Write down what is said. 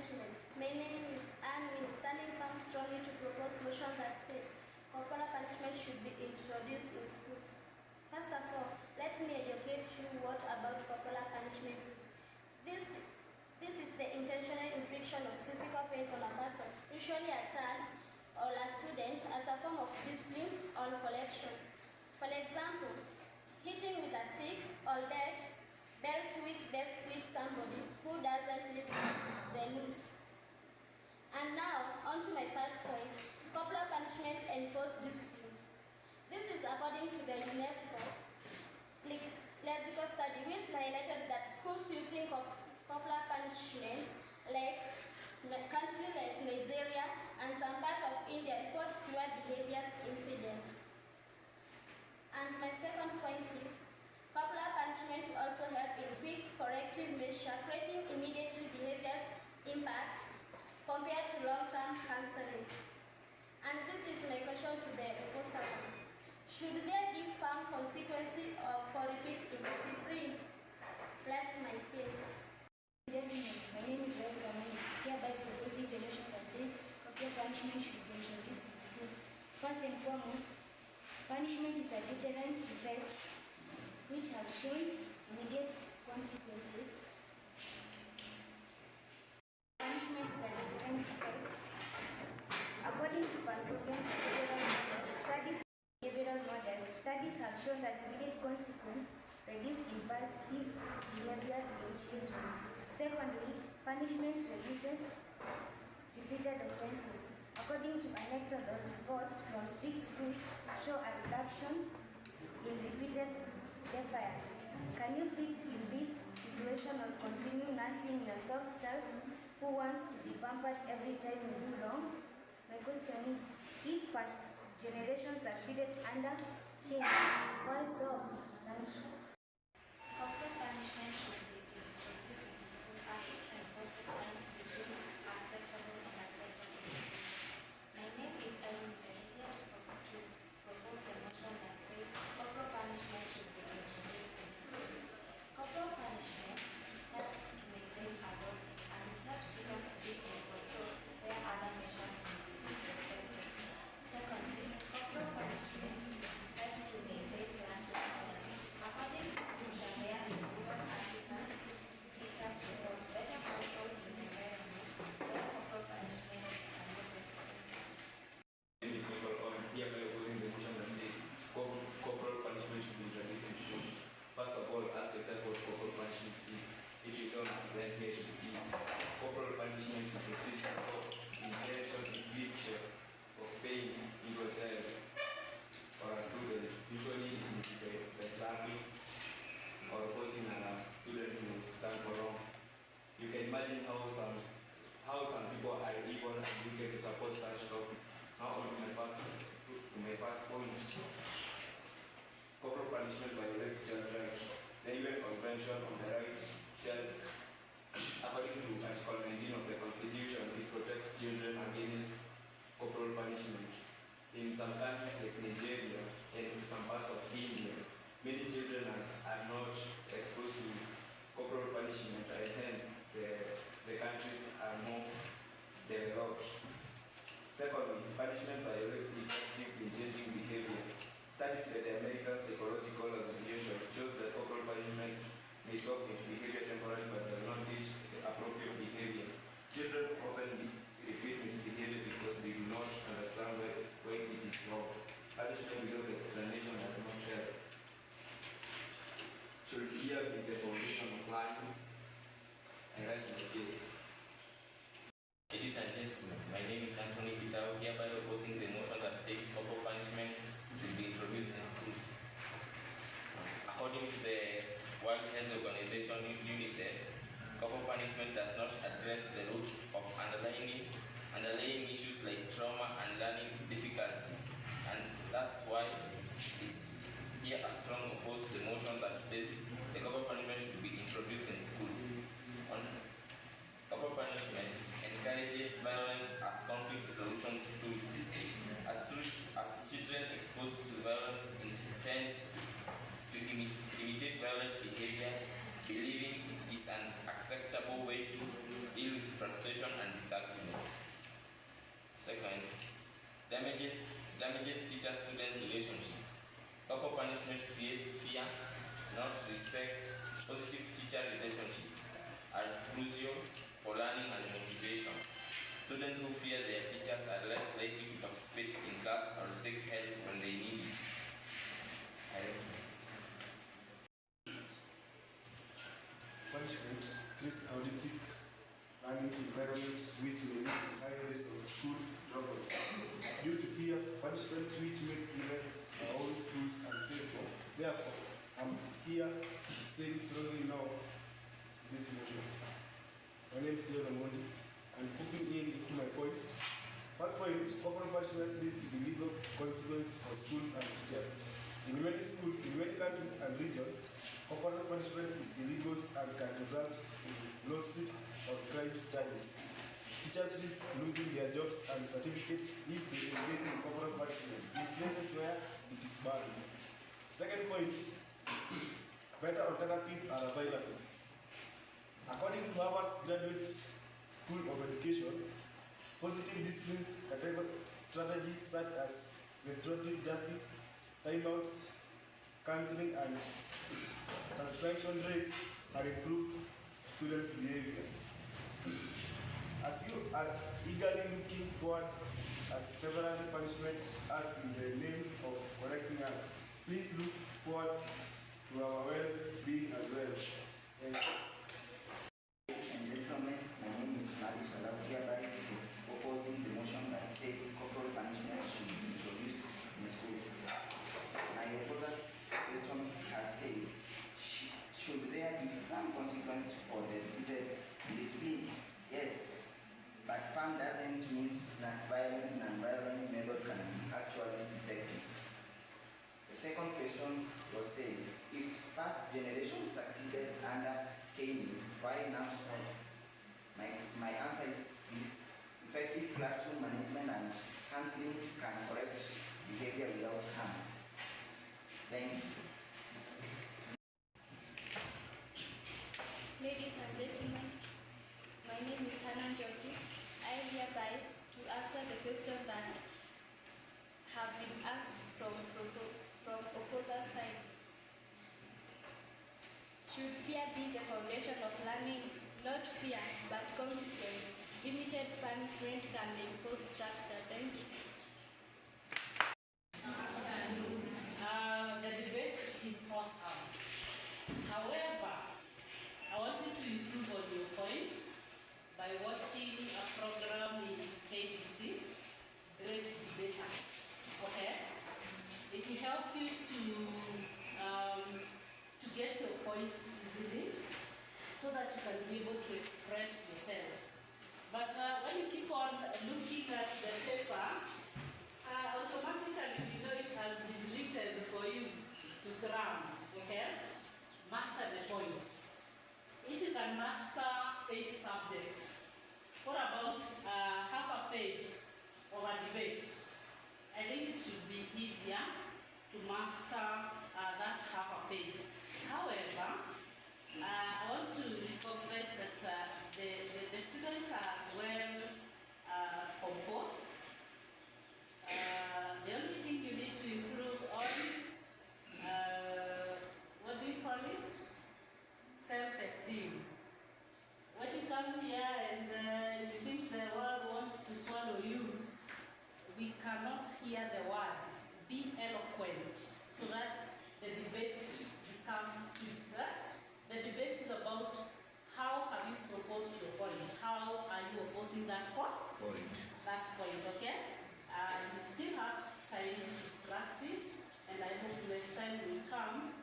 punishment. My name is Anne, standing firm strongly to propose motion that says corporal punishment should be introduced in schools. First of all, let me educate you what about corporal punishment is. This is the intentional infliction of physical pain on a person, usually a child or a student, as a form of discipline or correction. For example, hitting with a stick or belt which best fits somebody who doesn't live the rules. And now, on to my first point, corporal punishment enforced discipline. This is according to the UNESCO legical study, which highlighted that schools using corporal punishment, like countries like Nigeria and some part of India, report fewer behaviors incidents. And my second point is, corporal punishment also help in quick corrective measure, creating immediate behaviors impact compared to long-term counseling. And this is my question to the opposition. Should there be firm consequences for repeat indiscipline? Rest my case. Gentlemen, my name is Rose Kamani, hereby proposing the motion that says corporal punishment should be introduced in school. First and foremost, punishment is a deterrent effect which has shown immediate consequences. Punishment is a deterrent effect. According to behavioral models, studies have shown that immediate consequence reduce impulsive behavior in children. Secondly, punishment reduces repeated offenses. According to anecdotal reports from strict schools show a reduction in repeated defiance. Can you fit in this situation or continue nursing your soft self who wants to be pampered every time you do wrong? My question is, if past generations succeeded under him, why stop? Thank you. Corporal punishment should be introduced in school as it enforces lines between acceptable and unacceptable behavior. My name is Erin Jerry, here to propose a motion that says corporal punishment should be introduced in school. Corporal punishment helps to maintain order and it helps children to be in control where other measures may be disrespected. Secondly, corporal punishment helps to maintain class order. According frustration and disagreement. Second, damages teacher-student relationship. Proper punishment creates fear, not respect. Positive teacher relationship are crucial for learning and motivation. Students who fear their teachers are less likely to participate in class or seek help when they need it. Punishment creates a holistic learning environment which may lead to high rates of schools dropouts. Due to fear, punishment which makes even our own schools unsafe. Therefore, I'm here saying strongly no to this motion. My name is Leon Amondi, and putting in to my points. First point, corporal punishment leads to the legal consequence for schools and teachers. In many schools, in many countries and regions, corporal punishment is illegal and can result in lawsuits or crime charges. Teachers risk losing their jobs and certificates if they engage in corporal punishment in places where it is banned. Second point, better alternatives are available. According to Harvard's Graduate School of Education, positive discipline strategies such as restorative justice, timeouts, counseling, and suspension rates are improved students' behavior. As you are eagerly looking forward as several punishments as in the name of correcting us, please look forward to our well-being as well. Thank you. Ladies and gentlemen, my name is Marius Salau, hereby opposing the motion that says corporal punishment should be introduced in schools. My opponent's question has said, should there be firm consequences for the repeated discipline? Yes, but firm doesn't mean that non-violent method can be actually effective. The second question was said, if past generations succeeded under caning, why now stop? My answer is this: effective classroom management and counseling can correct behavior without harm. Thank you. Ladies and gentlemen, my name is Hannah Njoki. I am hereby to answer the question that have been asked from opposer side. Should fear be the foundation of learning? Not fear, but consequence. Limited punishment can enforce structure. Thank you. The debate is awesome. However, I want you to improve on your points by watching a program in KBC, Great Debaters. Okay? It will help you to get your points easily so that you can be able to express yourself. But when you keep on looking at the paper, automatically you know it has been written for you to cram, okay? Master the points. If you can master 8 subjects, what about half a page of a debate? I think it should be easier to master that half a page. However, I want to recognize that the students are well composed. The only thing you need to improve on, what do you call it? Self-esteem. When you come here and you think the world wants to swallow you, we cannot hear the words. Be eloquent so that the debate becomes sweeter. The debate is about how have you proposed your point? How are you opposing that point? That point, okay? You still have time to practice, and I hope next time we come,